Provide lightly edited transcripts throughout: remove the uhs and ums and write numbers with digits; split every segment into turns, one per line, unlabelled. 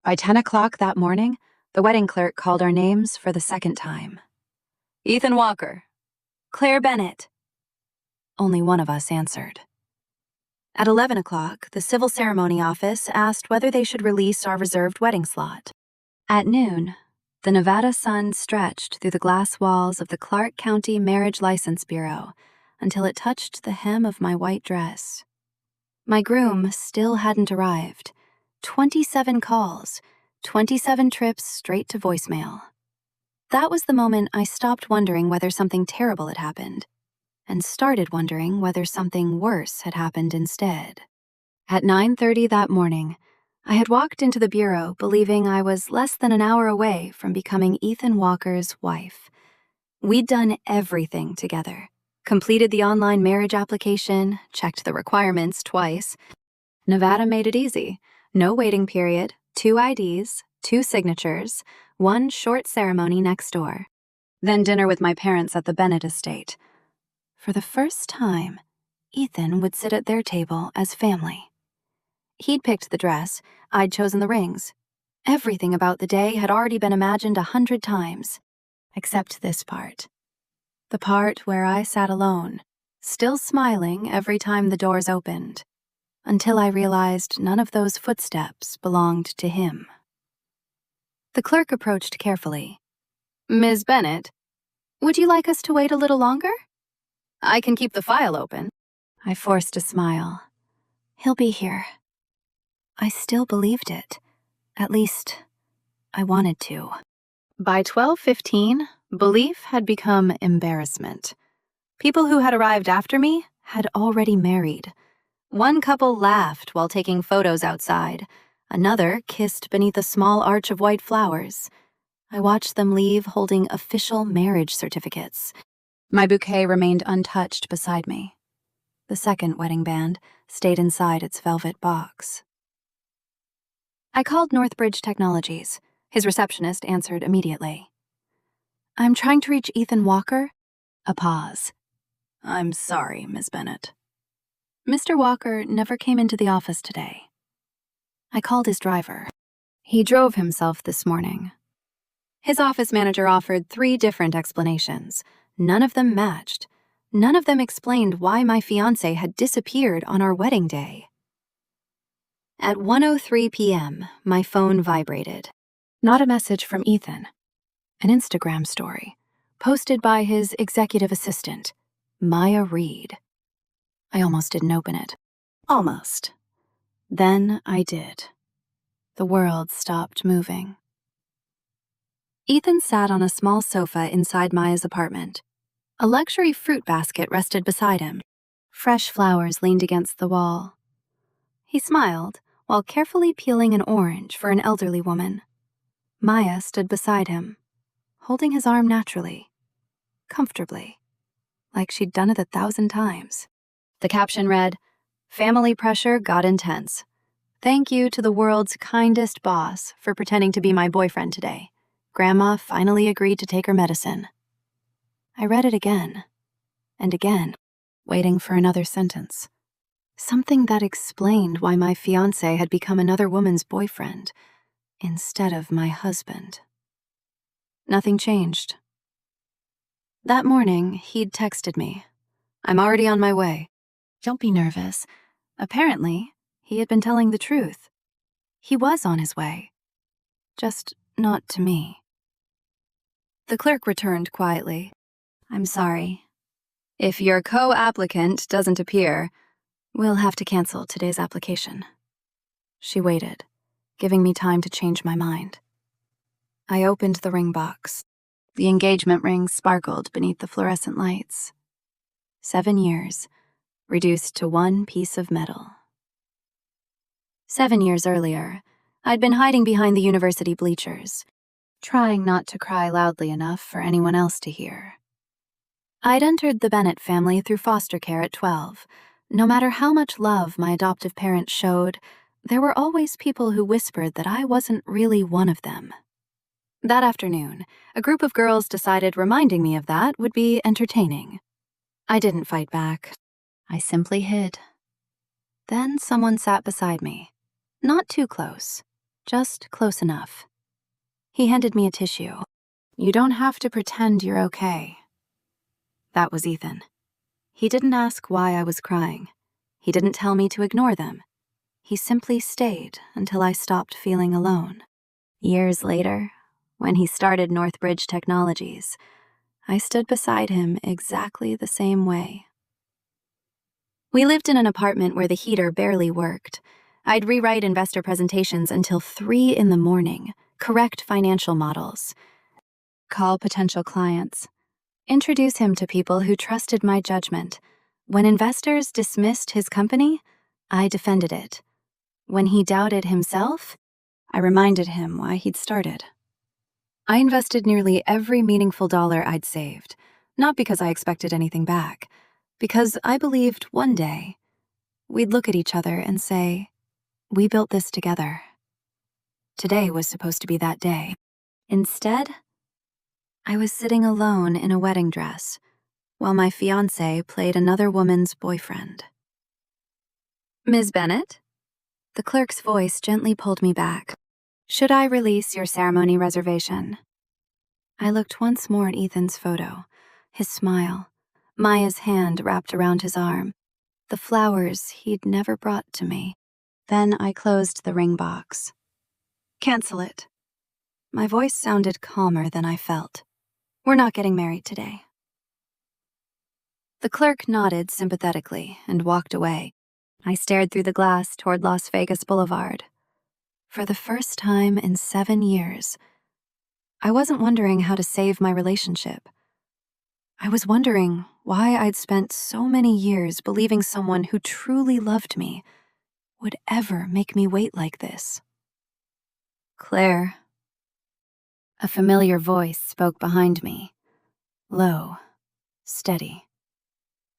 By 10 o'clock that morning, the wedding clerk called our names for the second time. Ethan Walker. Claire Bennett. Only one of us answered. At 11 o'clock, the civil ceremony office asked whether they should release our reserved wedding slot. At noon, the Nevada sun stretched through the glass walls of the Clark County Marriage License Bureau until it touched the hem of my white dress. My groom still hadn't arrived. 27 calls, 27 trips straight to voicemail. That was the moment I stopped wondering whether something terrible had happened and started wondering whether something worse had happened instead. At 9:30 that morning, I had walked into the bureau believing I was less than an hour away from becoming Ethan Walker's wife. We'd done everything together, completed the online marriage application, checked the requirements twice. Nevada made it easy. No waiting period, 2 IDs, 2 signatures, 1 short ceremony next door. Then dinner with my parents at the Bennett estate. For the first time, Ethan would sit at their table as family. He'd picked the dress, I'd chosen the rings. Everything about the day had already been imagined 100 times, except this part. The part where I sat alone, still smiling every time the doors opened, until I realized none of those footsteps belonged to him. The clerk approached carefully. "Ms. Bennett, would you like us to wait a little longer? I can keep the file open." I forced a smile. He'll be here. I still believed it. At least, I wanted to. By 12:15, belief had become embarrassment. People who had arrived after me had already married. One couple laughed while taking photos outside. Another kissed beneath a small arch of white flowers. I watched them leave holding official marriage certificates. My bouquet remained untouched beside me. The second wedding band stayed inside its velvet box. I called Northbridge Technologies. His receptionist answered immediately. "I'm trying to reach Ethan Walker." A pause. "I'm sorry, Miss Bennett. Mr. Walker never came into the office today." I called his driver. He drove himself this morning. His office manager offered 3 different explanations. None of them matched. None of them explained why my fiancé had disappeared on our wedding day. At 1:03 p.m., my phone vibrated. Not a message from Ethan. An Instagram story, posted by his executive assistant, Maya Reed. I almost didn't open it. Almost. Then I did. The world stopped moving. Ethan sat on a small sofa inside Maya's apartment. A luxury fruit basket rested beside him. Fresh flowers leaned against the wall. He smiled while carefully peeling an orange for an elderly woman. Maya stood beside him, holding his arm naturally, comfortably, like she'd done it 1,000 times. The caption read, "Family pressure got intense. Thank you to the world's kindest boss for pretending to be my boyfriend today. Grandma finally agreed to take her medicine." I read it again and again, waiting for another sentence. Something that explained why my fiancé had become another woman's boyfriend instead of my husband. Nothing changed. That morning, he'd texted me, "I'm already on my way. Don't be nervous." Apparently, he had been telling the truth. He was on his way. Just not to me. The clerk returned quietly. "I'm sorry. If your co-applicant doesn't appear, we'll have to cancel today's application." She waited, giving me time to change my mind. I opened the ring box. The engagement ring sparkled beneath the fluorescent lights. 7 years, reduced to 1 piece of metal. 7 years earlier, I'd been hiding behind the university bleachers, trying not to cry loudly enough for anyone else to hear. I'd entered the Bennett family through foster care at 12. No matter how much love my adoptive parents showed, there were always people who whispered that I wasn't really one of them. That afternoon, a group of girls decided reminding me of that would be entertaining. I didn't fight back. I simply hid. Then someone sat beside me. Not too close, just close enough. He handed me a tissue. "You don't have to pretend you're okay." That was Ethan. He didn't ask why I was crying. He didn't tell me to ignore them. He simply stayed until I stopped feeling alone. Years later, when he started Northbridge Technologies, I stood beside him exactly the same way. We lived in an apartment where the heater barely worked. I'd rewrite investor presentations until 3 in the morning, correct financial models, call potential clients, introduce him to people who trusted my judgment. When investors dismissed his company, I defended it. When he doubted himself, I reminded him why he'd started. I invested nearly every meaningful dollar I'd saved, not because I expected anything back, because I believed one day we'd look at each other and say, "We built this together." Today was supposed to be that day. Instead, I was sitting alone in a wedding dress while my fiancé played another woman's boyfriend. "Ms. Bennett?" The clerk's voice gently pulled me back. "Should I release your ceremony reservation?" I looked once more at Ethan's photo, his smile, Maya's hand wrapped around his arm, the flowers he'd never brought to me. Then I closed the ring box. "Cancel it." My voice sounded calmer than I felt. "We're not getting married today." The clerk nodded sympathetically and walked away. I stared through the glass toward Las Vegas Boulevard. For the first time in 7 years, I wasn't wondering how to save my relationship. I was wondering why I'd spent so many years believing someone who truly loved me would ever make me wait like this. "Claire." A familiar voice spoke behind me, low, steady.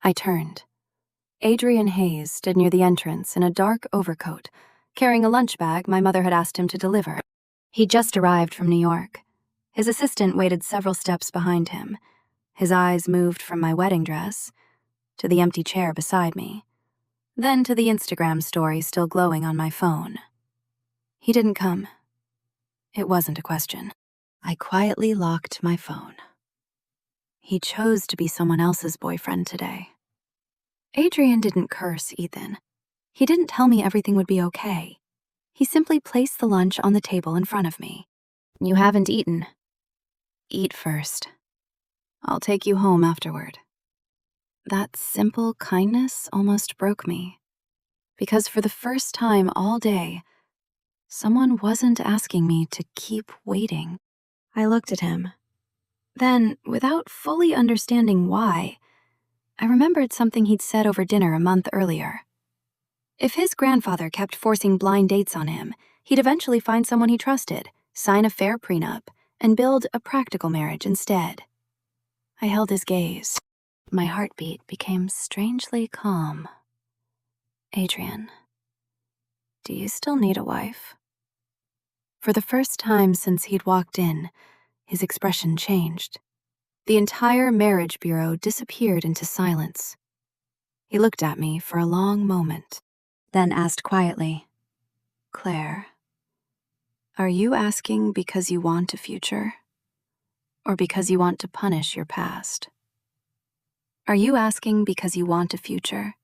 I turned. Adrian Hayes stood near the entrance in a dark overcoat, carrying a lunch bag my mother had asked him to deliver. He'd just arrived from New York. His assistant waited several steps behind him. His eyes moved from my wedding dress to the empty chair beside me, then to the Instagram story still glowing on my phone. He didn't come. It wasn't a question. I quietly locked my phone. He chose to be someone else's boyfriend today. Adrian didn't curse Ethan. He didn't tell me everything would be okay. He simply placed the lunch on the table in front of me. "You haven't eaten. Eat first. I'll take you home afterward." That simple kindness almost broke me, because for the first time all day, someone wasn't asking me to keep waiting. I looked at him. Then, without fully understanding why, I remembered something he'd said over dinner a month earlier. If his grandfather kept forcing blind dates on him, he'd eventually find someone he trusted, sign a fair prenup, and build a practical marriage instead. I held his gaze. My heartbeat became strangely calm. "Adrian, do you still need a wife?" For the first time since he'd walked in, his expression changed. The entire marriage bureau disappeared into silence. He looked at me for a long moment, then asked quietly, "Claire, are you asking because you want a future, or because you want to punish your past? Are you asking because you want a future,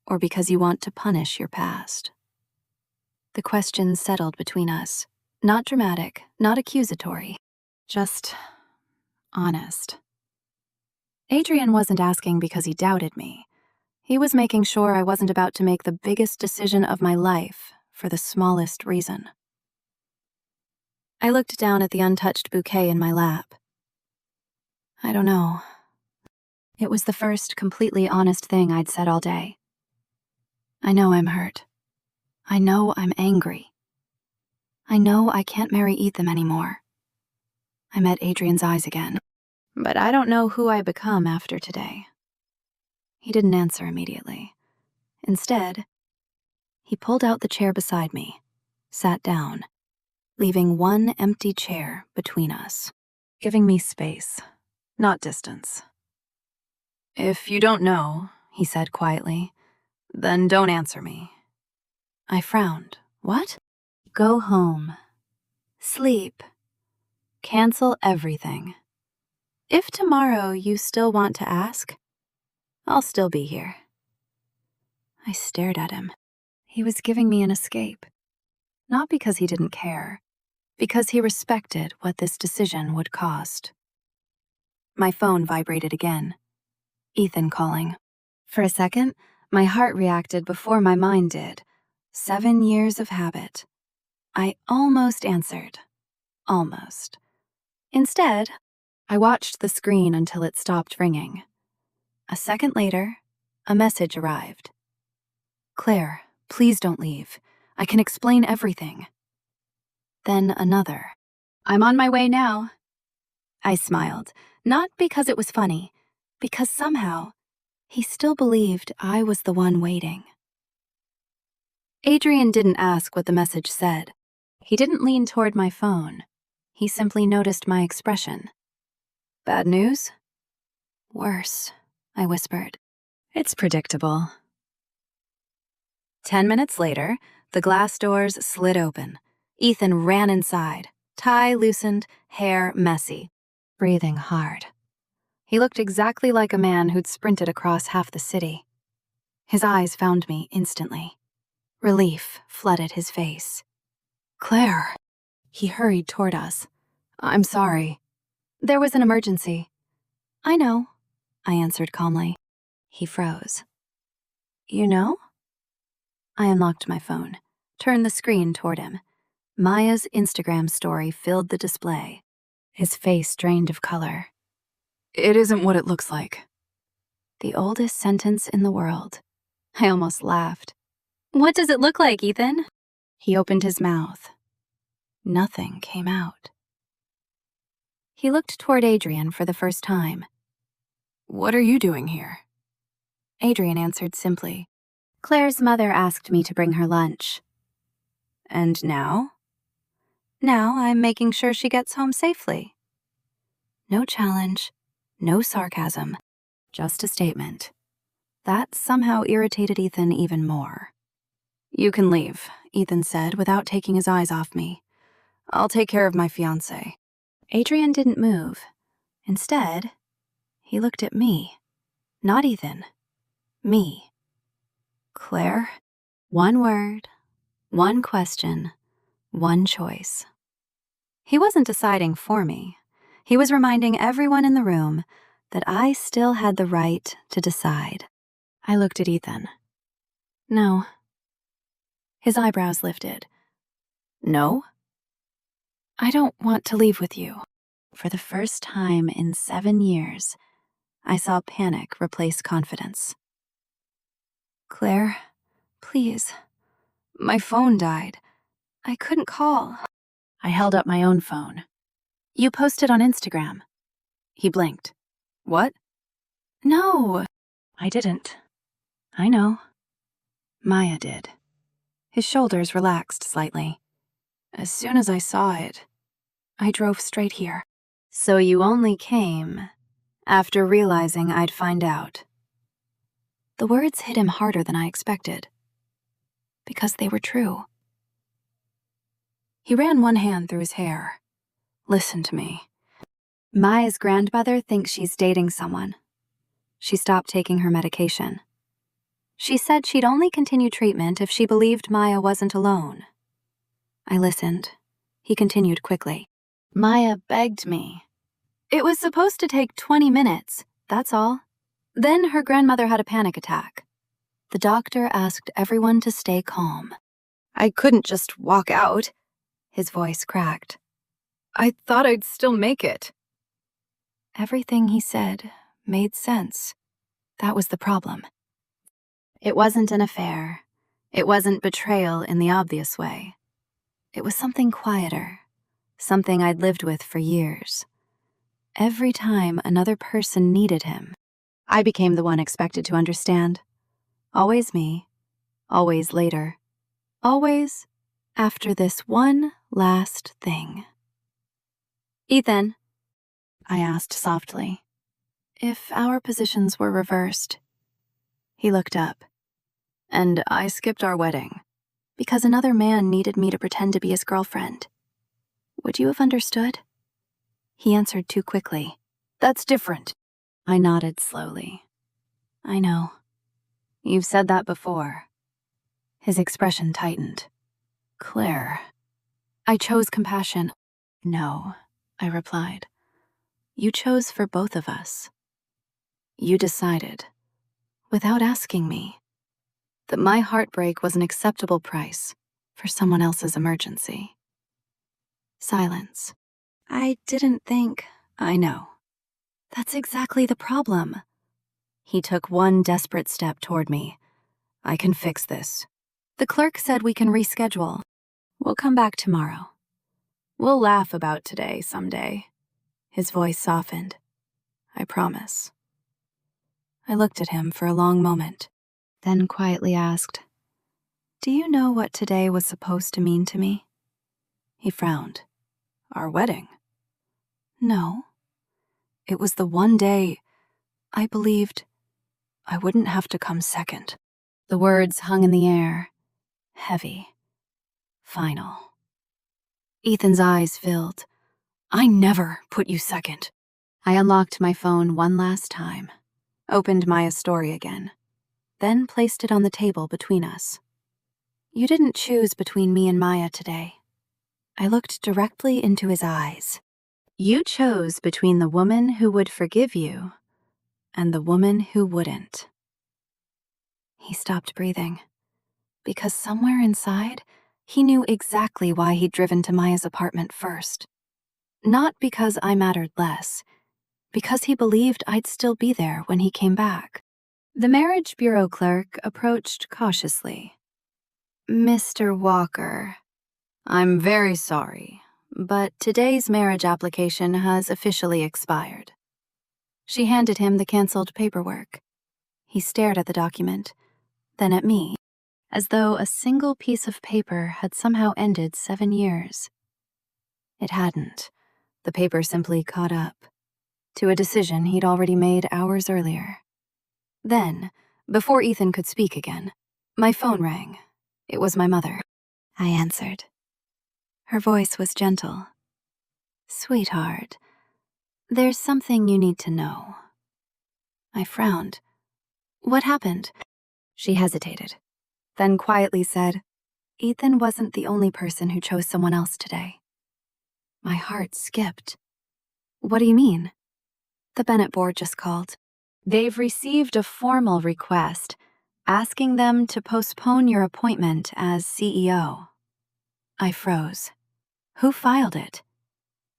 or because you want to punish your past?" The question settled between us, not dramatic, not accusatory, just honest. Adrian wasn't asking because he doubted me. He was making sure I wasn't about to make the biggest decision of my life for the smallest reason. I looked down at the untouched bouquet in my lap. I don't know. It was the first completely honest thing I'd said all day. I know I'm hurt. I know I'm angry. I know I can't marry Ethan anymore. I met Adrian's eyes again. But I don't know who I become after today. He didn't answer immediately. Instead, he pulled out the chair beside me, sat down, leaving one empty chair between us, giving me space, not distance. "If you don't know," he said quietly, "then don't answer me." I frowned. What? Go home. Sleep. Cancel everything. If tomorrow you still want to ask, I'll still be here. I stared at him. He was giving me an escape. Not because he didn't care, because he respected what this decision would cost. My phone vibrated again. Ethan calling. For a second, my heart reacted before my mind did. 7 years of habit. I almost answered. Almost. Instead, I watched the screen until it stopped ringing. A second later, a message arrived. Claire, please don't leave. I can explain everything. Then another. I'm on my way now. I smiled, not because it was funny, because somehow he still believed I was the one waiting. Adrian didn't ask what the message said. He didn't lean toward my phone. He simply noticed my expression. Bad news? Worse, I whispered. It's predictable. 10 minutes later, the glass doors slid open. Ethan ran inside, tie loosened, hair messy, breathing hard. He looked exactly like a man who'd sprinted across half the city. His eyes found me instantly. Relief flooded his face. Claire. He hurried toward us. I'm sorry. There was an emergency. I know, I answered calmly. He froze. You know? I unlocked my phone, turned the screen toward him. Maya's Instagram story filled the display. His face drained of color. It isn't what it looks like. The oldest sentence in the world. I almost laughed. What does it look like, Ethan? He opened his mouth. Nothing came out. He looked toward Adrian for the first time. What are you doing here? Adrian answered simply. Claire's mother asked me to bring her lunch. And now? Now I'm making sure she gets home safely. No challenge, no sarcasm, just a statement. That somehow irritated Ethan even more. You can leave, Ethan said without taking his eyes off me. I'll take care of my fiancé. Adrian didn't move. Instead, he looked at me. Not Ethan. Me. Claire? One word, one question, one choice. He wasn't deciding for me. He was reminding everyone in the room that I still had the right to decide. I looked at Ethan. No. His eyebrows lifted. No? I don't want to leave with you. For the first time in 7 years, I saw panic replace confidence. Claire, please. My phone died. I couldn't call. I held up my own phone. You posted on Instagram. He blinked. What? No, I didn't. I know. Maya did. His shoulders relaxed slightly. As soon as I saw it, I drove straight here. So you only came after realizing I'd find out. The words hit him harder than I expected. Because they were true. He ran one hand through his hair. Listen to me. Maya's grandmother thinks she's dating someone. She stopped taking her medication. She said she'd only continue treatment if she believed Maya wasn't alone. I listened. He continued quickly. Maya begged me. It was supposed to take 20 minutes, that's all. Then her grandmother had a panic attack. The doctor asked everyone to stay calm. I couldn't just walk out. His voice cracked. I thought I'd still make it. Everything he said made sense. That was the problem. It wasn't an affair. It wasn't betrayal in the obvious way. It was something quieter, something I'd lived with for years. Every time another person needed him, I became the one expected to understand. Always me, always later, always after this one last thing. Ethan, I asked softly, if our positions were reversed. He looked up. And I skipped our wedding. Because another man needed me to pretend to be his girlfriend. Would you have understood? He answered too quickly. That's different. I nodded slowly. I know. You've said that before. His expression tightened. Claire. I chose compassion. No, I replied. You chose for both of us. You decided, without asking me, that my heartbreak was an acceptable price for someone else's emergency. Silence. I didn't think. I know. That's exactly the problem. He took one desperate step toward me. I can fix this. The clerk said we can reschedule. We'll come back tomorrow. We'll laugh about today someday. His voice softened. I promise. I looked at him for a long moment, then quietly asked, Do you know what today was supposed to mean to me? He frowned. Our wedding? No. It was the one day I believed I wouldn't have to come second. The words hung in the air, heavy, final. Ethan's eyes filled. I never put you second. I unlocked my phone one last time, opened Maya's story again, then placed it on the table between us. You didn't choose between me and Maya today. I looked directly into his eyes. You chose between the woman who would forgive you and the woman who wouldn't. He stopped breathing, because somewhere inside, he knew exactly why he'd driven to Maya's apartment first. Not because I mattered less, because he believed I'd still be there when he came back. The marriage bureau clerk approached cautiously. Mr. Walker, I'm very sorry, but today's marriage application has officially expired. She handed him the canceled paperwork. He stared at the document, then at me, as though a single piece of paper had somehow ended 7 years. It hadn't. The paper simply caught up to a decision he'd already made hours earlier. Then, before Ethan could speak again, my phone rang. It was my mother. I answered. Her voice was gentle. Sweetheart, there's something you need to know. I frowned. What happened? She hesitated, then quietly said, Ethan wasn't the only person who chose someone else today. My heart skipped. What do you mean? The Bennett board just called. They've received a formal request asking them to postpone your appointment as CEO. I froze. Who filed it?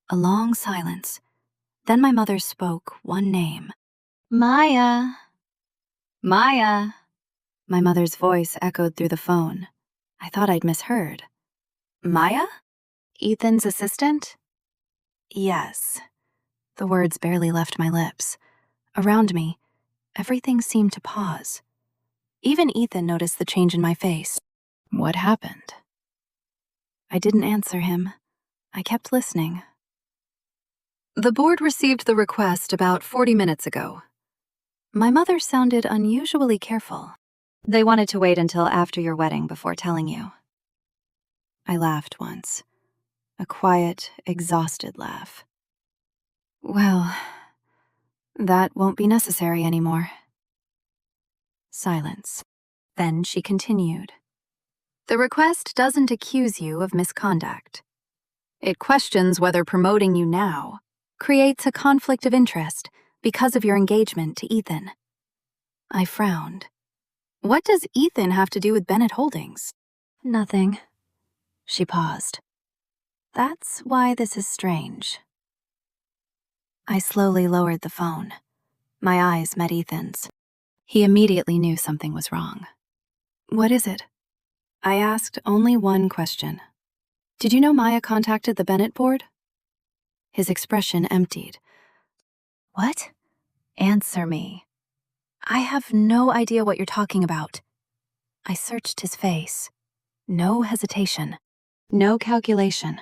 A long silence. Then my mother spoke one name. Maya. Maya. My mother's voice echoed through the phone. I thought I'd misheard. Maya? Ethan's assistant? Yes. The words barely left my lips. Around me, everything seemed to pause. Even Ethan noticed the change in my face. What happened? I didn't answer him. I kept listening. The board received the request about 40 minutes ago. My mother sounded unusually careful. They wanted to wait until after your wedding before telling you. I laughed once. A quiet, exhausted laugh. Well, that won't be necessary anymore. Silence. Then she continued. The request doesn't accuse you of misconduct. It questions whether promoting you now creates a conflict of interest because of your engagement to Ethan. I frowned. What does Ethan have to do with Bennett Holdings? Nothing. She paused. That's why this is strange. I slowly lowered the phone. My eyes met Ethan's. He immediately knew something was wrong. What is it? I asked only one question. Did you know Maya contacted the Bennett board? His expression emptied. What? Answer me. I have no idea what you're talking about. I searched his face. No hesitation. No calculation.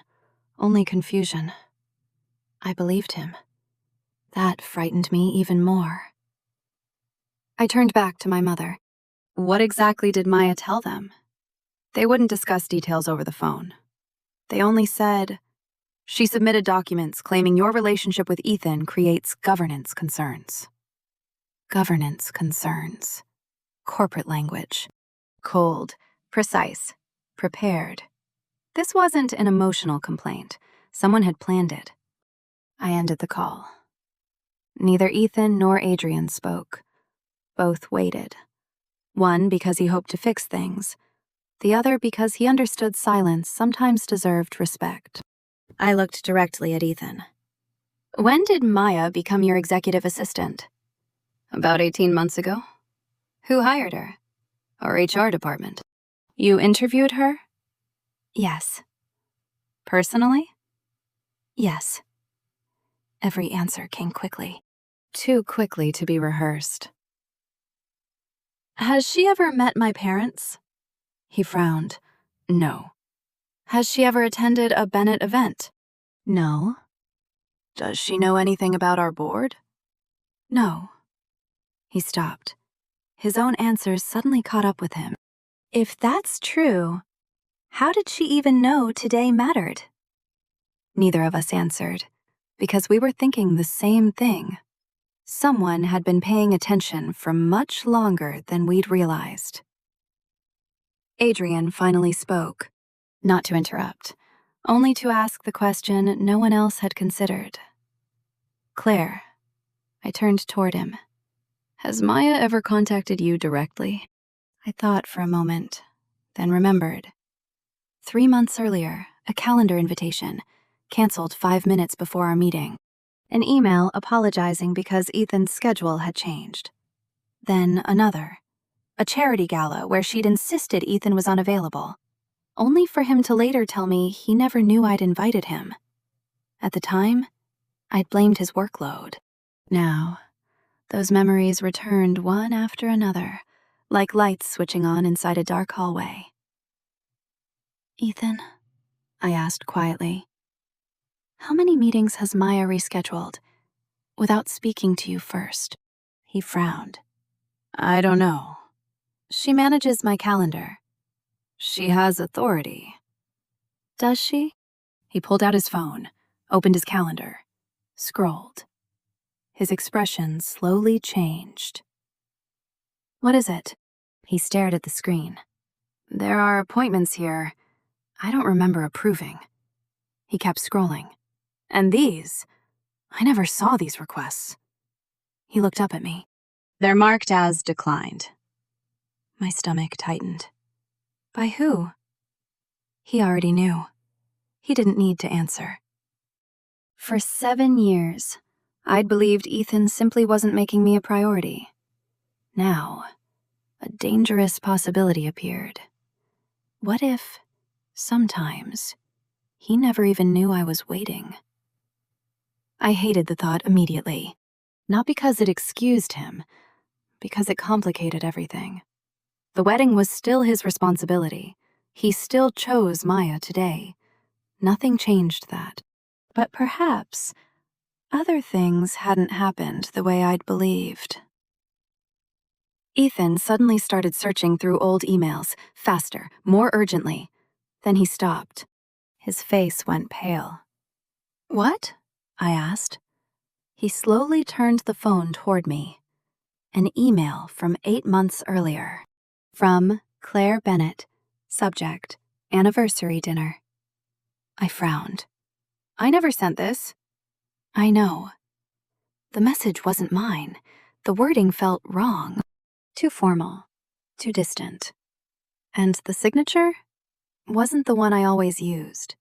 Only confusion. I believed him. That frightened me even more. I turned back to my mother. What exactly did Maya tell them? They wouldn't discuss details over the phone. They only said, "She submitted documents claiming your relationship with Ethan creates governance concerns." Governance concerns. Corporate language. Cold, precise, prepared. This wasn't an emotional complaint. Someone had planned it. I ended the call. Neither Ethan nor Adrian spoke. Both waited. One because he hoped to fix things. The other because he understood silence sometimes deserved respect. I looked directly at Ethan. "When did Maya become your executive assistant?" "About 18 months ago." "Who hired her?" "Our HR department." "You interviewed her?" "Yes." "Personally?" "Yes." Every answer came quickly. Too quickly to be rehearsed. "Has she ever met my parents?" He frowned. "No." "Has she ever attended a Bennett event?" "No." "Does she know anything about our board?" "No." He stopped. His own answers suddenly caught up with him. If that's true, how did she even know today mattered? Neither of us answered, because we were thinking the same thing. Someone had been paying attention for much longer than we'd realized. Adrian finally spoke, not to interrupt, only to ask the question no one else had considered. "Claire," I turned toward him. "Has Maya ever contacted you directly?" I thought for a moment, then remembered. 3 months earlier, a calendar invitation, canceled 5 minutes before our meeting. An email apologizing because Ethan's schedule had changed. Then another, a charity gala where she'd insisted Ethan was unavailable, only for him to later tell me he never knew I'd invited him. At the time, I'd blamed his workload. Now, those memories returned one after another, like lights switching on inside a dark hallway. "Ethan," I asked quietly, "how many meetings has Maya rescheduled without speaking to you first?" He frowned. "I don't know. She manages my calendar. She has authority." "Does she?" He pulled out his phone, opened his calendar, scrolled. His expression slowly changed. "What is it?" He stared at the screen. "There are appointments here I don't remember approving." He kept scrolling. "And these? I never saw these requests." He looked up at me. "They're marked as declined." My stomach tightened. By who? He already knew. He didn't need to answer. For 7 years, I'd believed Ethan simply wasn't making me a priority. Now, a dangerous possibility appeared. What if, sometimes, he never even knew I was waiting? I hated the thought immediately, not because it excused him, because it complicated everything. The wedding was still his responsibility. He still chose Maya today. Nothing changed that. But perhaps other things hadn't happened the way I'd believed. Ethan suddenly started searching through old emails, faster, more urgently. Then he stopped. His face went pale. "What?" I asked. He slowly turned the phone toward me. An email from 8 months earlier. From Claire Bennett. Subject, anniversary dinner. I frowned. "I never sent this." "I know." The message wasn't mine. The wording felt wrong. Too formal. Too distant. And the signature wasn't the one I always used.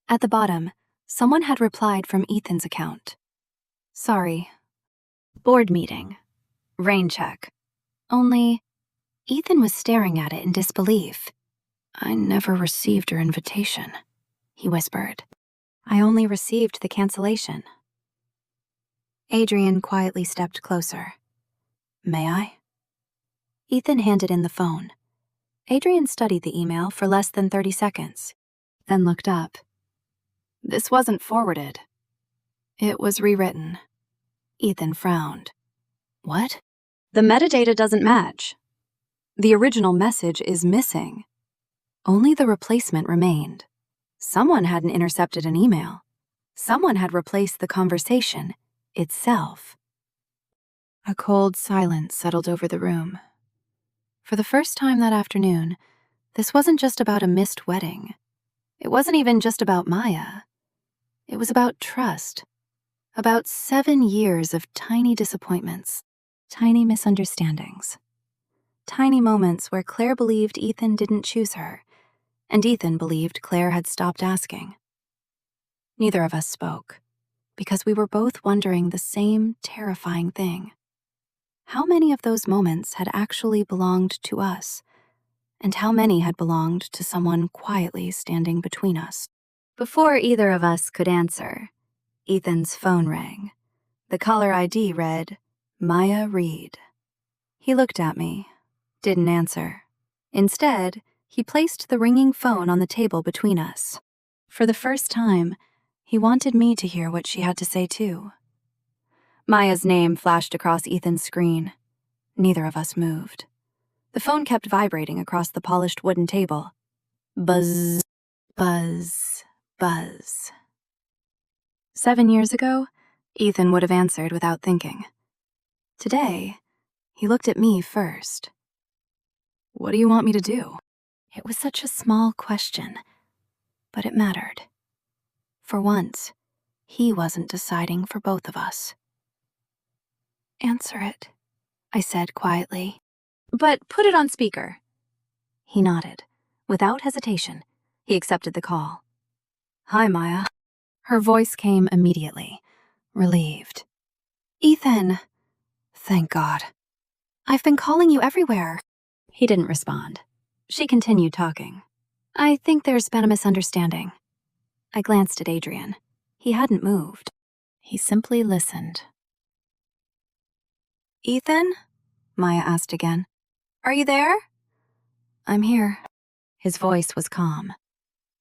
At the bottom, someone had replied from Ethan's account. "Sorry. Board meeting. Rain check." Only, Ethan was staring at it in disbelief. "I never received your invitation," he whispered. "I only received the cancellation." Adrian quietly stepped closer. "May I?" Ethan handed in the phone. Adrian studied the email for less than 30 seconds, then looked up. "This wasn't forwarded. It was rewritten." Ethan frowned. "What?" "The metadata doesn't match. The original message is missing." Only the replacement remained. Someone hadn't intercepted an email. Someone had replaced the conversation itself. A cold silence settled over the room. For the first time that afternoon, this wasn't just about a missed wedding. It wasn't even just about Maya. It was about trust. About 7 years of tiny disappointments, tiny misunderstandings, tiny moments where Claire believed Ethan didn't choose her, and Ethan believed Claire had stopped asking. Neither of us spoke, because we were both wondering the same terrifying thing. How many of those moments had actually belonged to us, and how many had belonged to someone quietly standing between us? Before either of us could answer, Ethan's phone rang. The caller ID read, Maya Reed. He looked at me, didn't answer. Instead, he placed the ringing phone on the table between us. For the first time, he wanted me to hear what she had to say too. Maya's name flashed across Ethan's screen. Neither of us moved. The phone kept vibrating across the polished wooden table. Buzz, buzz, buzz. 7 years ago, Ethan would have answered without thinking. Today, he looked at me first. What do you want me to do? It was such a small question, but it mattered. For once, he wasn't deciding for both of us. Answer it, I said quietly. But put it on speaker. He nodded. Without hesitation, he accepted the call. Hi, Maya. Her voice came immediately, relieved. Ethan. Thank God. I've been calling you everywhere. He didn't respond. She continued talking. I think there's been a misunderstanding. I glanced at Adrian. He hadn't moved. He simply listened. Ethan? Maya asked again. Are you there? I'm here. His voice was calm.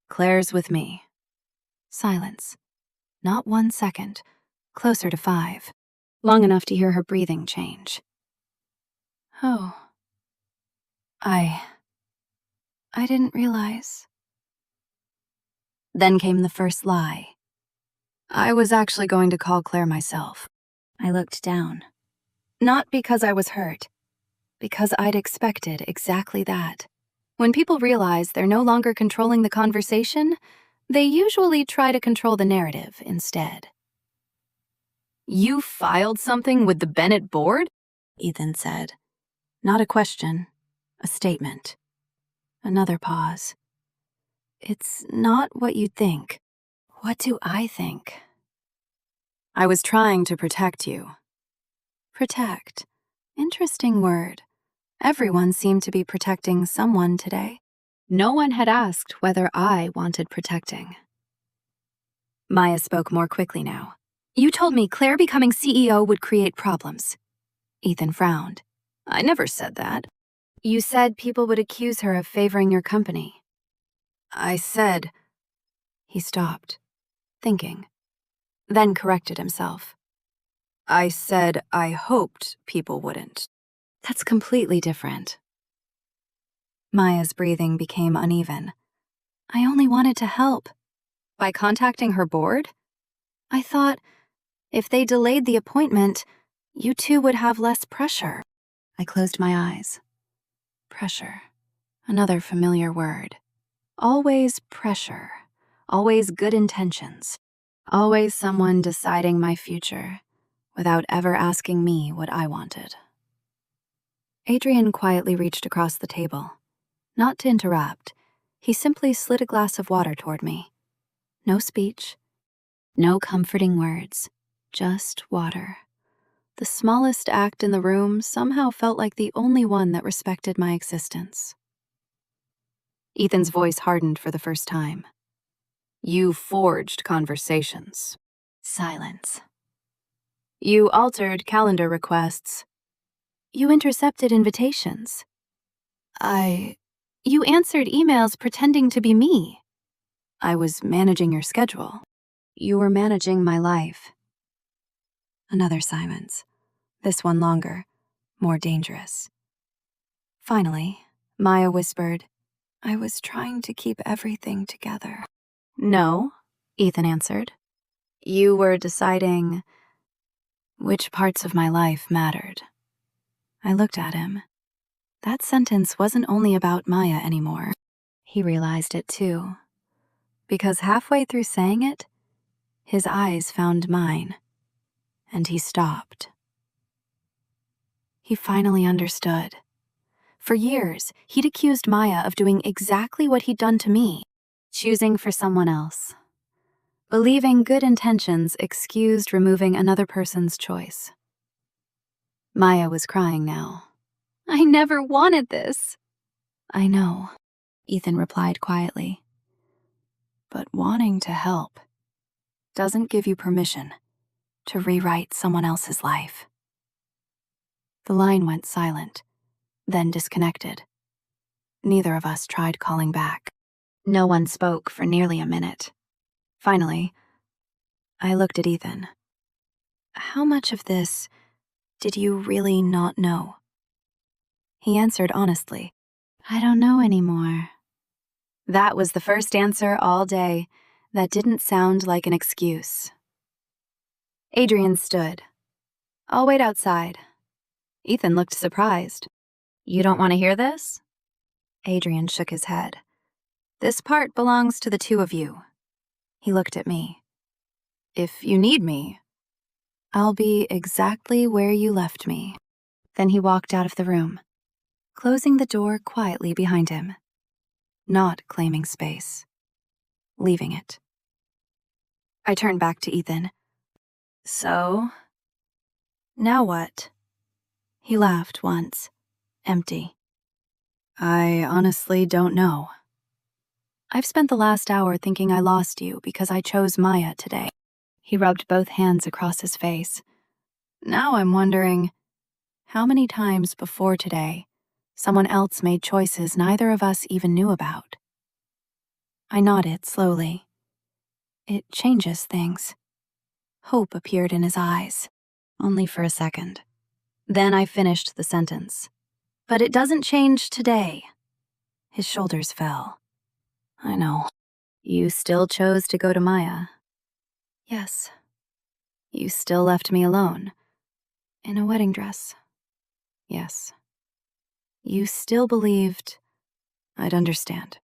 Claire's with me. Silence. Not 1 second. Closer to 5. Long enough to hear her breathing change. Oh. I didn't realize. Then came the first lie. I was actually going to call Claire myself. I looked down. Not because I was hurt, because I'd expected exactly that. When people realize they're no longer controlling the conversation, they usually try to control the narrative instead. You filed something with the Bennett board? Ethan said. Not a question, a statement. Another pause. It's not what you think. What do I think? I was trying to protect you. Protect. Interesting word. Everyone seemed to be protecting someone today. No one had asked whether I wanted protecting. Maya spoke more quickly now. You told me Claire becoming CEO would create problems. Ethan frowned. I never said that. You said people would accuse her of favoring your company. I said... He stopped, thinking, then corrected himself. I said I hoped people wouldn't. That's completely different. Maya's breathing became uneven. I only wanted to help. By contacting her board? I thought, if they delayed the appointment, you two would have less pressure. I closed my eyes. Pressure. Another familiar word. Always pressure. Always good intentions. Always someone deciding my future without ever asking me what I wanted. Adrian quietly reached across the table. Not to interrupt, he simply slid a glass of water toward me. No speech, no comforting words, just water. The smallest act in the room somehow felt like the only one that respected my existence. Ethan's voice hardened for the first time. You forged conversations. Silence. You altered calendar requests. You intercepted invitations. You answered emails pretending to be me. I was managing your schedule. You were managing my life. Another silence. This one longer, more dangerous. Finally, Maya whispered, I was trying to keep everything together. No, Ethan answered. You were deciding which parts of my life mattered. I looked at him. That sentence wasn't only about Maya anymore. He realized it too. Because halfway through saying it, his eyes found mine, and he stopped. He finally understood. For years, he'd accused Maya of doing exactly what he'd done to me, choosing for someone else. Believing good intentions excused removing another person's choice. Maya was crying now. I never wanted this. I know, Ethan replied quietly. But wanting to help doesn't give you permission to rewrite someone else's life. The line went silent, then disconnected. Neither of us tried calling back. No one spoke for nearly a minute. Finally, I looked at Ethan. How much of this did you really not know? He answered honestly, I don't know anymore. That was the first answer all day that didn't sound like an excuse. Adrian stood. I'll wait outside. Ethan looked surprised. You don't want to hear this? Adrian shook his head. This part belongs to the two of you. He looked at me. If you need me, I'll be exactly where you left me. Then he walked out of the room, closing the door quietly behind him. Not claiming space, leaving it. I turned back to Ethan. So, now what? He laughed once, empty. I honestly don't know. I've spent the last hour thinking I lost you because I chose Maya today. He rubbed both hands across his face. Now I'm wondering, how many times before today, someone else made choices neither of us even knew about? I nodded slowly. It changes things. Hope appeared in his eyes, only for a second. Then I finished the sentence. But it doesn't change today. His shoulders fell. I know. You still chose to go to Maya. Yes. You still left me alone. In a wedding dress. Yes. You still believed I'd understand.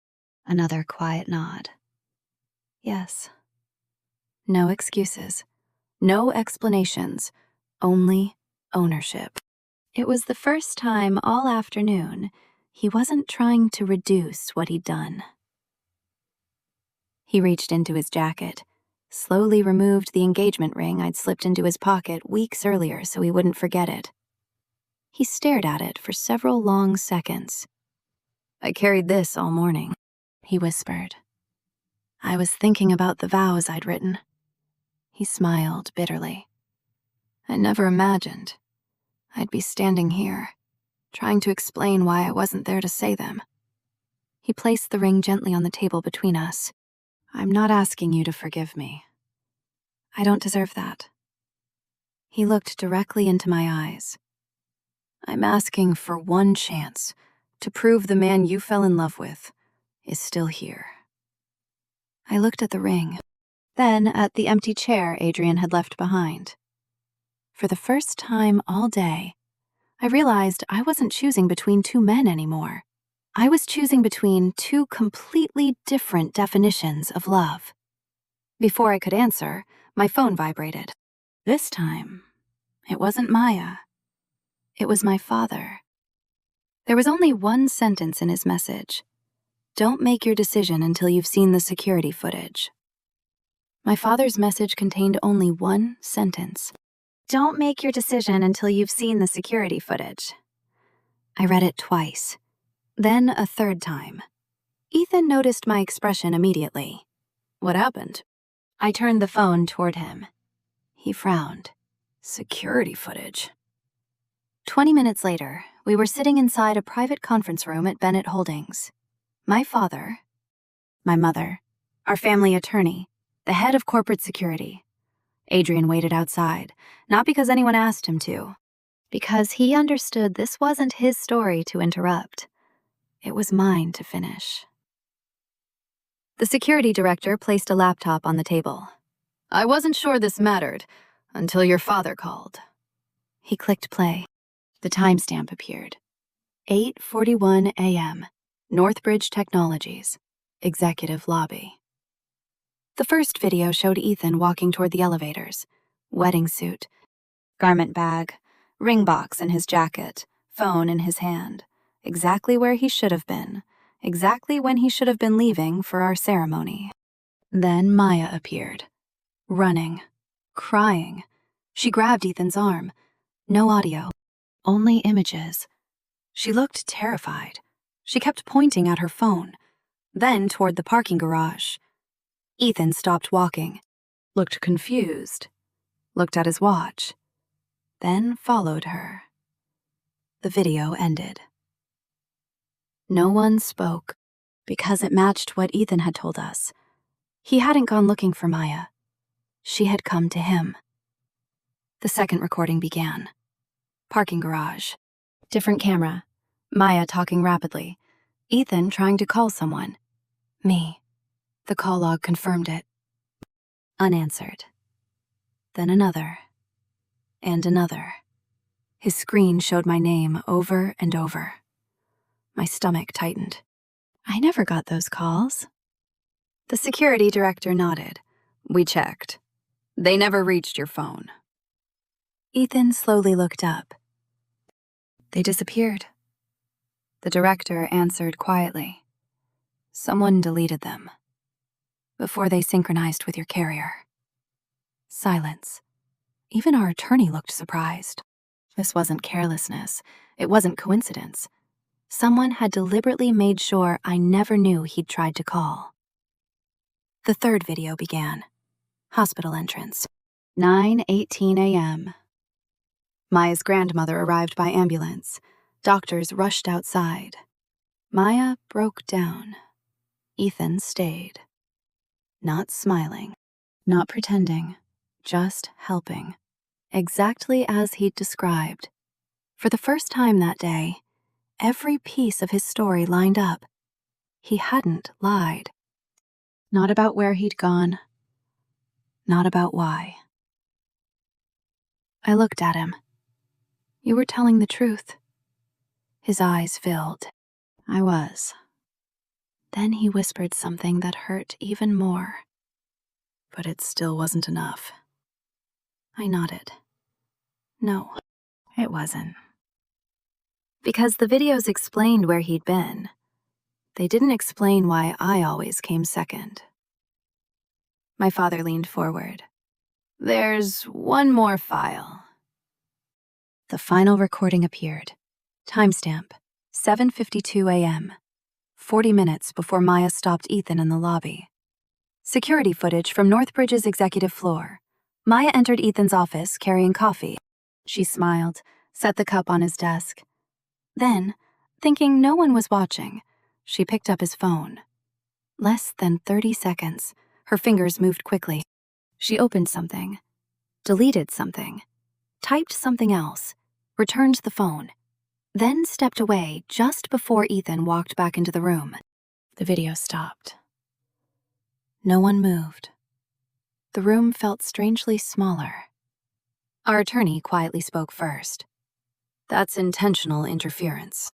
Another quiet nod. Yes. No excuses. No explanations. Only ownership. It was the first time all afternoon he wasn't trying to reduce what he'd done. He reached into his jacket, slowly removed the engagement ring I'd slipped into his pocket weeks earlier so he wouldn't forget it. He stared at it for several long seconds. I carried this all morning, he whispered. I was thinking about the vows I'd written. He smiled bitterly. I never imagined I'd be standing here, trying to explain why I wasn't there to say them. He placed the ring gently on the table between us. I'm not asking you to forgive me. I don't deserve that. He looked directly into my eyes. I'm asking for one chance to prove the man you fell in love with is still here. I looked at the ring, then at the empty chair Adrian had left behind. For the first time all day, I realized I wasn't choosing between two men anymore. I was choosing between two completely different definitions of love. Before I could answer, my phone vibrated. This time, it wasn't Maya. It was my father. There was only one sentence in his message. Don't make your decision until you've seen the security footage. My father's message contained only one sentence. Don't make your decision until you've seen the security footage. I read it twice, then a third time. Ethan noticed my expression immediately. What happened? I turned the phone toward him. He frowned. Security footage. 20 minutes later, we were sitting inside a private conference room at Bennett Holdings. My father, my mother, our family attorney, the head of corporate security. Adrian waited outside, not because anyone asked him to, because he understood this wasn't his story to interrupt. It was mine to finish. The security director placed a laptop on the table. I wasn't sure this mattered until your father called. He clicked play. The timestamp appeared. 8:41 a.m. Northbridge Technologies, Executive Lobby. The first video showed Ethan walking toward the elevators. Wedding suit, garment bag, ring box in his jacket, phone in his hand. Exactly where he should have been. Exactly when he should have been leaving for our ceremony. Then Maya appeared. Running. Crying. She grabbed Ethan's arm. No audio. Only images. She looked terrified. She kept pointing at her phone, then toward the parking garage. Ethan stopped walking, looked confused, looked at his watch, then followed her. The video ended. No one spoke, because it matched what Ethan had told us. He hadn't gone looking for Maya. She had come to him. The second recording began. Parking garage. Different camera. Maya talking rapidly. Ethan trying to call someone. Me. The call log confirmed it. Unanswered. Then another. And another. His screen showed my name over and over. My stomach tightened. I never got those calls. The security director nodded. We checked. They never reached your phone. Ethan slowly looked up. They disappeared. The director answered quietly. Someone deleted them. Before they synchronized with your carrier. Silence. Even our attorney looked surprised. This wasn't carelessness. It wasn't coincidence. Someone had deliberately made sure I never knew he'd tried to call. The third video began. Hospital entrance. 9:18 a.m. Maya's grandmother arrived by ambulance. Doctors rushed outside. Maya broke down. Ethan stayed. Not smiling, not pretending, just helping. Exactly as he'd described. For the first time that day, every piece of his story lined up. He hadn't lied. Not about where he'd gone. Not about why. I looked at him. You were telling the truth. His eyes filled. I was. Then he whispered something that hurt even more. But it still wasn't enough. I nodded. No, it wasn't. Because the videos explained where he'd been. They didn't explain why I always came second. My father leaned forward. There's one more file. The final recording appeared. Timestamp, 7:52 a.m. 40 minutes before Maya stopped Ethan in the lobby. Security footage from Northbridge's executive floor. Maya entered Ethan's office carrying coffee. She smiled, set the cup on his desk. Then, thinking no one was watching, she picked up his phone. Less than 30 seconds, her fingers moved quickly. She opened something, deleted something, typed something else, returned the phone, then stepped away just before Ethan walked back into the room. The video stopped. No one moved. The room felt strangely smaller. Our attorney quietly spoke first. That's intentional interference.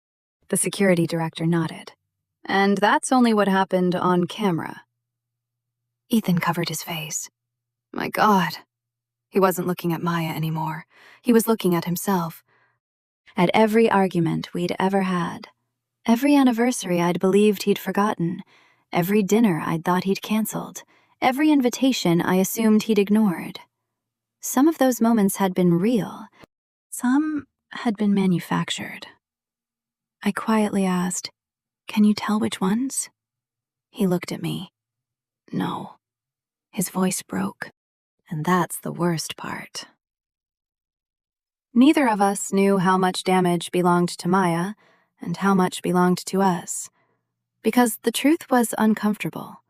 The security director nodded. And that's only what happened on camera. Ethan covered his face. My God. He wasn't looking at Maya anymore. He was looking at himself. At every argument we'd ever had. Every anniversary I'd believed he'd forgotten. Every dinner I'd thought he'd canceled. Every invitation I assumed he'd ignored. Some of those moments had been real. Some had been manufactured. I quietly asked, Can you tell which ones? He looked at me. No. His voice broke. And that's the worst part. Neither of us knew how much damage belonged to Maya and how much belonged to us. Because the truth was uncomfortable.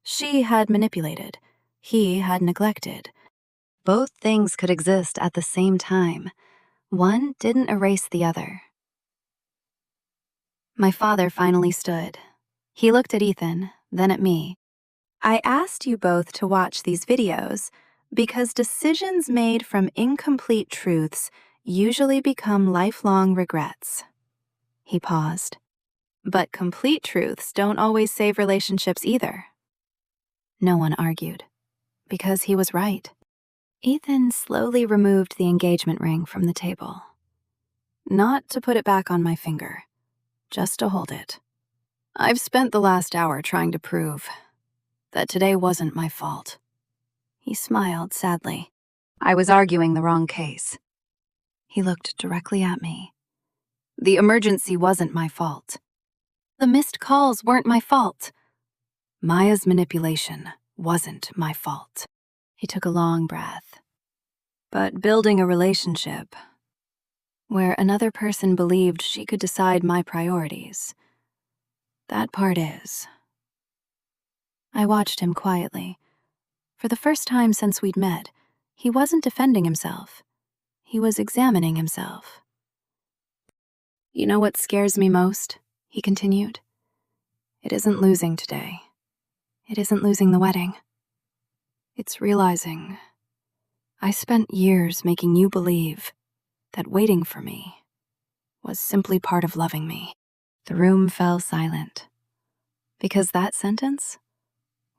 She had manipulated. He had neglected. Both things could exist at the same time. One didn't erase the other. My father finally stood. He looked at Ethan, then at me. I asked you both to watch these videos because decisions made from incomplete truths usually become lifelong regrets. He paused. But complete truths don't always save relationships either. No one argued, because he was right. Ethan slowly removed the engagement ring from the table. Not to put it back on my finger, just to hold it. I've spent the last hour trying to prove that today wasn't my fault. He smiled sadly. I was arguing the wrong case. He looked directly at me. The emergency wasn't my fault. The missed calls weren't my fault. Maya's manipulation wasn't my fault. He took a long breath. But building a relationship where another person believed she could decide my priorities, that part is. I watched him quietly. For the first time since we'd met, he wasn't defending himself. He was examining himself. You know what scares me most? He continued. It isn't losing today. It isn't losing the wedding. It's realizing I spent years making you believe that waiting for me was simply part of loving me. The room fell silent, because that sentence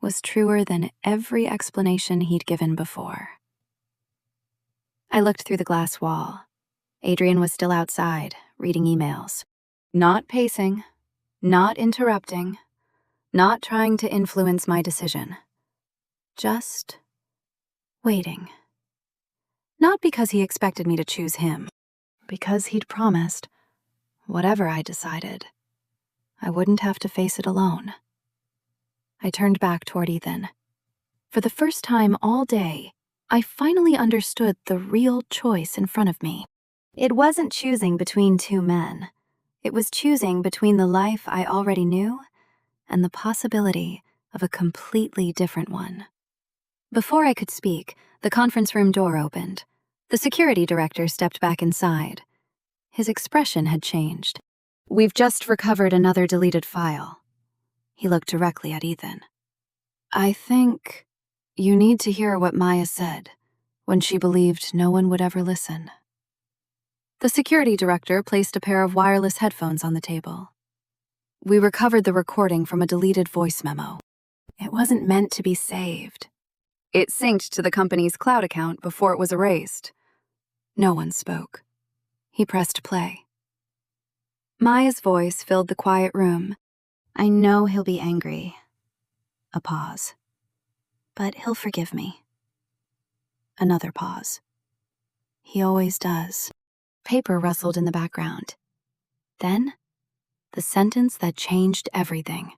was truer than every explanation he'd given before. I looked through the glass wall. Adrian was still outside, reading emails. Not pacing, not interrupting, not trying to influence my decision. Just waiting. Not because he expected me to choose him, because he'd promised, whatever I decided, I wouldn't have to face it alone. I turned back toward Ethan. For the first time all day, I finally understood the real choice in front of me. It wasn't choosing between two men. It was choosing between the life I already knew and the possibility of a completely different one. Before I could speak, the conference room door opened. The security director stepped back inside. His expression had changed. We've just recovered another deleted file. He looked directly at Ethan. I think you need to hear what Maya said when she believed no one would ever listen. The security director placed a pair of wireless headphones on the table. We recovered the recording from a deleted voice memo. It wasn't meant to be saved. It synced to the company's cloud account before it was erased. No one spoke. He pressed play. Maya's voice filled the quiet room. I know he'll be angry. A pause. But he'll forgive me. Another pause. He always does. Paper rustled in the background. Then, the sentence that changed everything.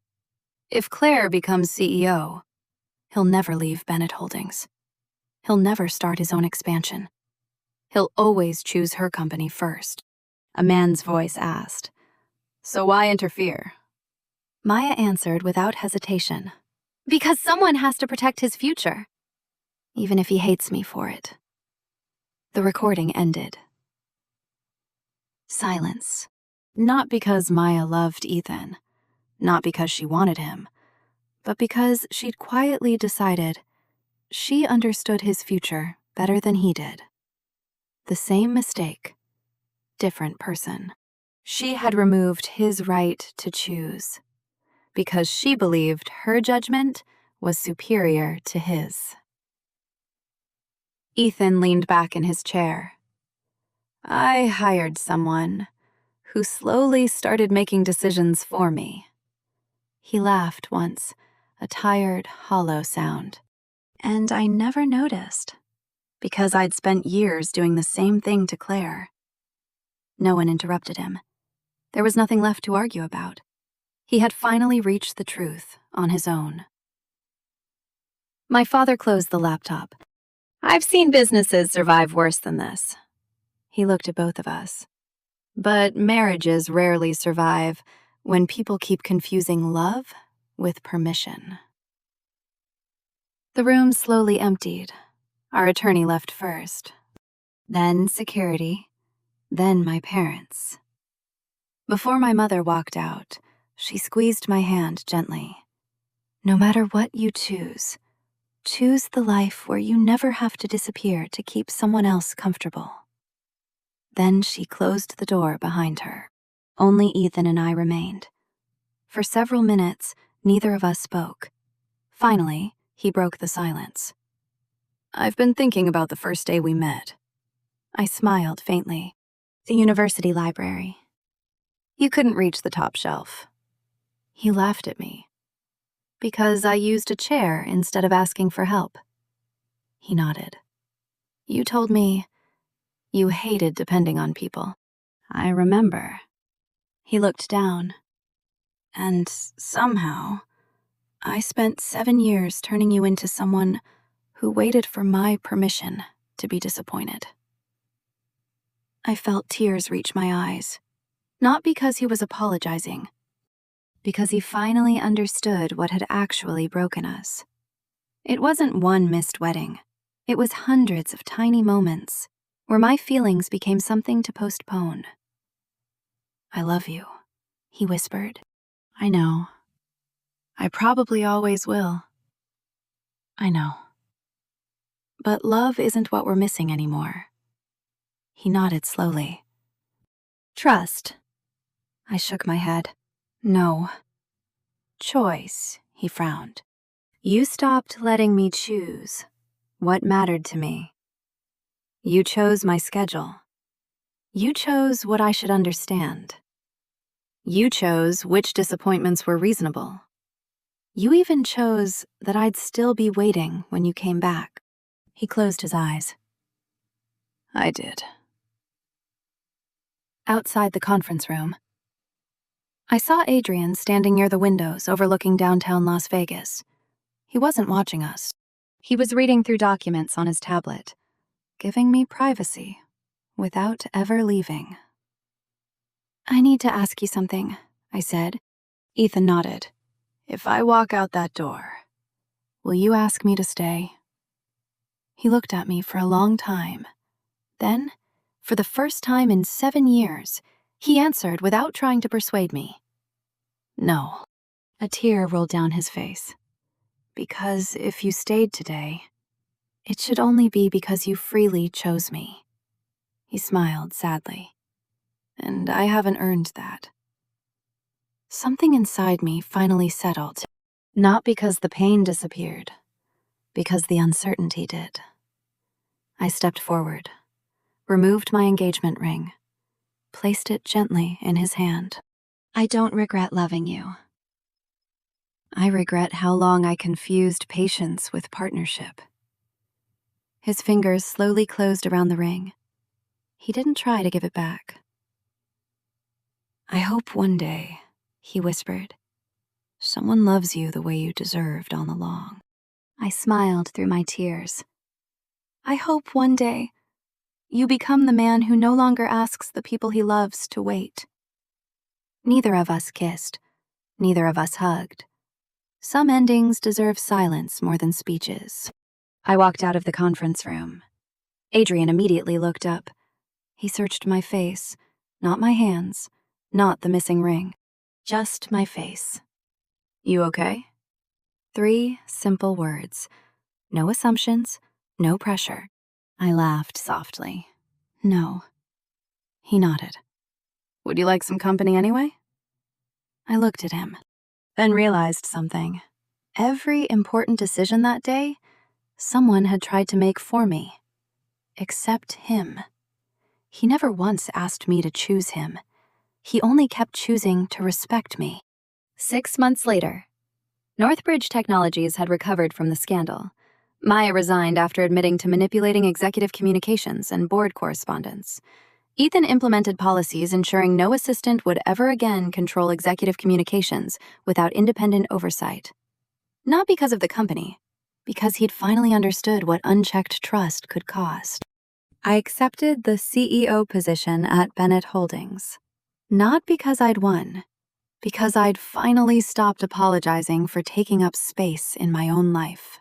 If Claire becomes CEO, he'll never leave Bennett Holdings. He'll never start his own expansion. He'll always choose her company first. A man's voice asked, So why interfere? Maya answered without hesitation. Because someone has to protect his future, even if he hates me for it. The recording ended. Silence. Not because Maya loved Ethan, not because she wanted him, but because she'd quietly decided she understood his future better than he did. The same mistake, different person. She had removed his right to choose because she believed her judgment was superior to his. Ethan leaned back in his chair. I hired someone who slowly started making decisions for me. He laughed once, a tired, hollow sound. And I never noticed, because I'd spent years doing the same thing to Claire. No one interrupted him. There was nothing left to argue about. He had finally reached the truth on his own. My father closed the laptop. I've seen businesses survive worse than this. He looked at both of us. But marriages rarely survive when people keep confusing love with permission. The room slowly emptied. Our attorney left first. Then security. Then my parents. Before my mother walked out, she squeezed my hand gently. No matter what you choose the life where you never have to disappear to keep someone else comfortable. Then she closed the door behind her. Only Ethan and I remained. For several minutes, neither of us spoke. Finally, he broke the silence. "I've been thinking about the first day we met." I smiled faintly. "The university library. You couldn't reach the top shelf." He laughed at me. "Because I used a chair instead of asking for help." He nodded. "You told me you hated depending on people." I remember. He looked down. "And somehow, I spent 7 years turning you into someone who waited for my permission to be disappointed." I felt tears reach my eyes, not because he was apologizing, because he finally understood what had actually broken us. It wasn't one missed wedding. It was hundreds of tiny moments where my feelings became something to postpone. "I love you," he whispered. "I know. I probably always will." "I know. But love isn't what we're missing anymore." He nodded slowly. "Trust." I shook my head. "No." "Choice," he frowned. "You stopped letting me choose what mattered to me. You chose my schedule. You chose what I should understand. You chose which disappointments were reasonable. You even chose that I'd still be waiting when you came back." He closed his eyes. "I did." Outside the conference room, I saw Adrian standing near the windows overlooking downtown Las Vegas. He wasn't watching us. He was reading through documents on his tablet, giving me privacy without ever leaving. "I need to ask you something," I said. Ethan nodded. "If I walk out that door, will you ask me to stay?" He looked at me for a long time. Then, for the first time in 7 years, he answered without trying to persuade me. "No." A tear rolled down his face. "Because if you stayed today, it should only be because you freely chose me." He smiled sadly. "And I haven't earned that." Something inside me finally settled. Not because the pain disappeared, because the uncertainty did. I stepped forward, removed my engagement ring, placed it gently in his hand. "I don't regret loving you. I regret how long I confused patience with partnership." His fingers slowly closed around the ring. He didn't try to give it back. "I hope one day," he whispered, "someone loves you the way you deserved all along." I smiled through my tears. "I hope one day you become the man who no longer asks the people he loves to wait." Neither of us kissed. Neither of us hugged. Some endings deserve silence more than speeches. I walked out of the conference room. Adrian immediately looked up. He searched my face, not my hands, not the missing ring, just my face. "You okay?" 3 simple words. No assumptions, no pressure. I laughed softly. "No." He nodded. "Would you like some company anyway?" I looked at him, then realized something. Every important decision that day, someone had tried to make for me. Except him. He never once asked me to choose him. He only kept choosing to respect me. 6 months later, Northbridge Technologies had recovered from the scandal. Maya resigned after admitting to manipulating executive communications and board correspondence. Ethan implemented policies ensuring no assistant would ever again control executive communications without independent oversight. Not because of the company, because he'd finally understood what unchecked trust could cost. I accepted the CEO position at Bennett Holdings. Not because I'd won, because I'd finally stopped apologizing for taking up space in my own life.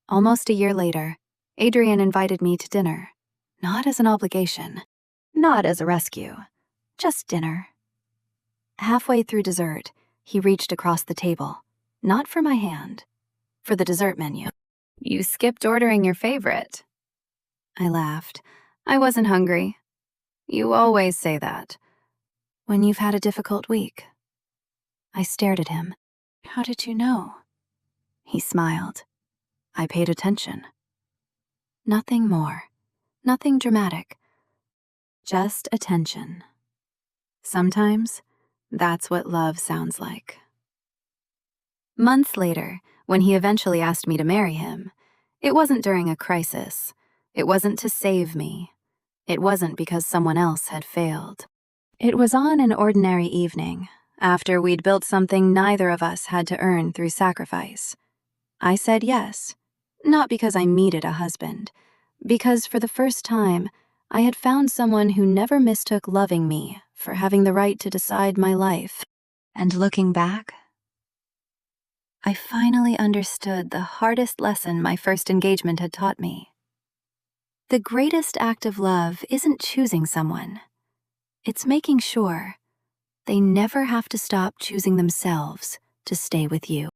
Almost a year later, Adrian invited me to dinner. Not as an obligation, not as a rescue, just dinner. Halfway through dessert, he reached across the table. Not for my hand, for the dessert menu. You skipped ordering your favorite. I laughed. I wasn't hungry. You always say that. When you've had a difficult week. I stared at him. How did you know? He smiled. I paid attention. Nothing more. Nothing dramatic. Just attention. Sometimes, that's what love sounds like. Months later, when he eventually asked me to marry him, it wasn't during a crisis. It wasn't to save me. It wasn't because someone else had failed. It was on an ordinary evening, after we'd built something neither of us had to earn through sacrifice. I said yes, not because I needed a husband, because for the first time, I had found someone who never mistook loving me for having the right to decide my life. And looking back, I finally understood the hardest lesson my first engagement had taught me. The greatest act of love isn't choosing someone. It's making sure they never have to stop choosing themselves to stay with you.